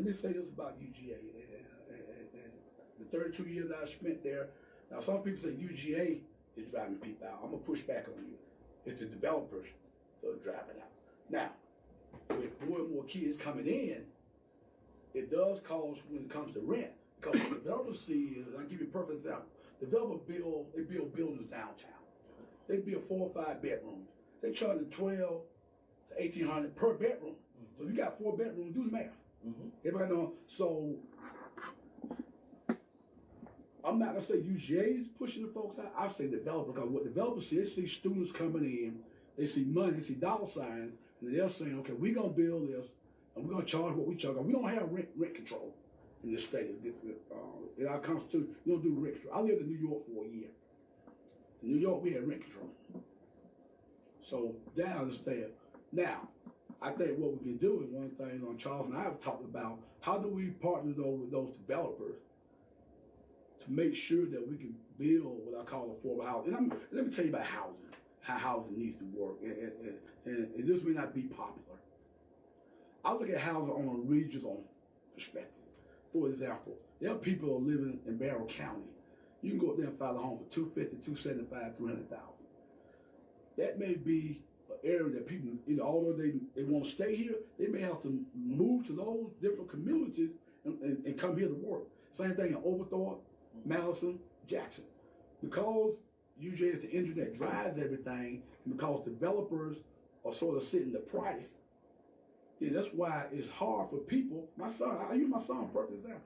let me say this about UGA and the 32 years that I spent there. Now, some people say UGA is driving people out. I'm gonna push back on you. It's the developers that are driving out. Now, with more and more kids coming in, it does cause when it comes to rent. Because the developers see, I'll give you a perfect example. Developers build buildings downtown. They build 4 or 5 bedrooms. They charge $1,200 to $1,800 per bedroom. Mm-hmm. So if you got 4 bedrooms, do the math. Mm-hmm. Everybody know. So I'm not gonna say UGA is pushing the folks out. I say developer, because what developers see, they see students coming in, they see money, they see dollar signs, and they're saying, okay, we're gonna build this, and we're gonna charge what we charge. We don't have rent control in this state. In our constitution, we don't do rent control. I lived in New York for a year. In New York, we had rent control. So that I understand. Now, I think what we can do, and one thing Charles and I have talked about, how do we partner with those developers to make sure that we can build what I call affordable housing. And let me tell you about housing, how housing needs to work. And this may not be popular. I look at housing on a regional perspective. For example, there are people living in Barrow County. You can go up there and find a home for $250,000, $275,000, $300,000. That may be an area that people, although they want to stay here, they may have to move to those different communities and come here to work. Same thing in Overthorpe, Madison, Jackson. Because UGA is the engine that drives everything, and because developers are sort of setting the price, then that's why it's hard for people. My son, I use my son, perfect example.